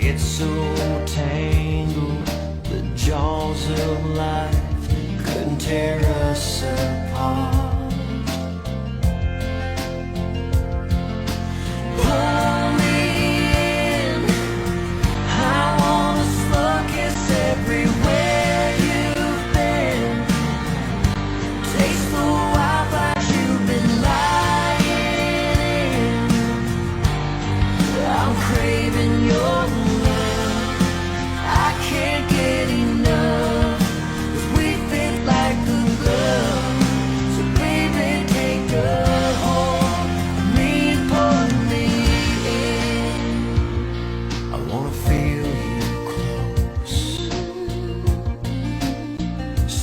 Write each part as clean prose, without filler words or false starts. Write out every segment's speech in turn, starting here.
get so tangled, the jaws of life couldn't tear us apart. Pull me in, I wanna slow kiss everywhere you've been. Taste the wildfires you've been lying in. I'm craving your love, I can't get enough, 'cause we fit like a glove. So baby, take a hold of me and pull me in. I wanna feel you close,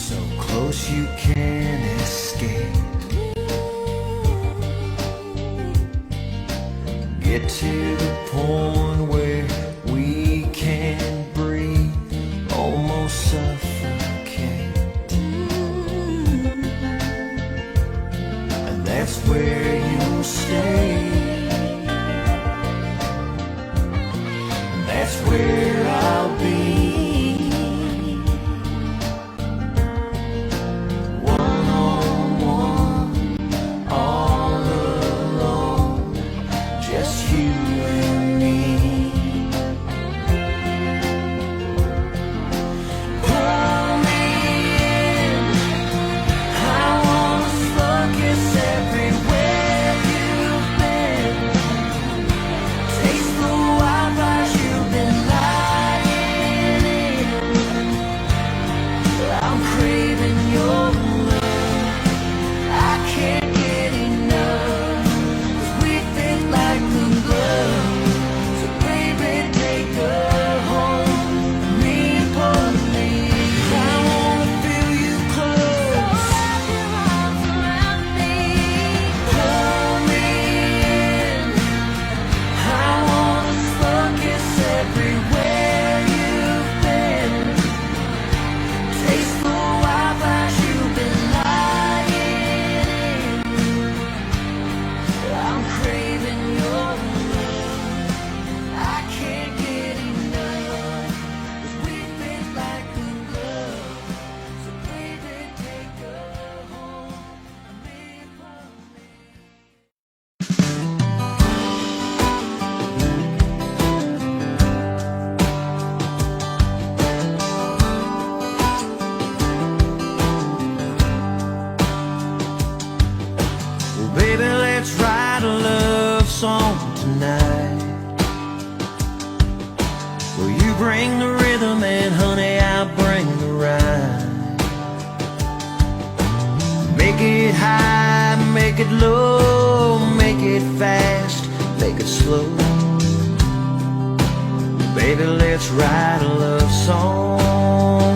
so close you can't escape. Get to the point where we can't breathe, almost suffocate. And that's where you'll stay. And that's where I'll be. One on one, all alone, just you and me. Pull me in, I wanna slow kiss everywhere you've been. Taste the wildfires you've been lying in. I'm craving your love, I can't get enough, 'cause we fit like the glove. So baby, take a hold of me and pull me. I wanna feel you close, pull me in. I wanna slow kiss everywhere you've been. Taste the wildfires you've been lying in. I'm craving your love, I can't get enough, 'cause we fit like a glove. So baby, take a hold of me and pull me. Well, baby, let's write a love song tonight. Well, you bring the rhythm and honey, I'll bring the rhyme. Make it high, make it low, make it fast, make it slow. Baby, let's write a love song.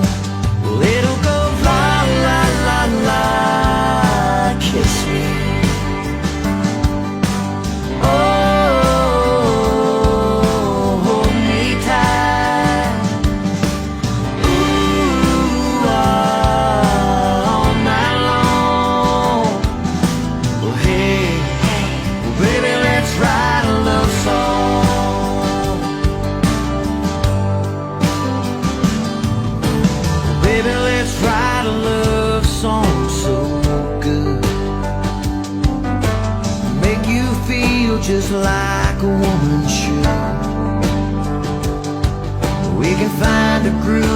Well, it'll go la la la la, kiss me. Oh, hold me tight. Ooh, all night long. Well, hey, well, baby, let's write a love song. Well, baby, let's write a love song so good, make you feel just like a woman should. We can find a groove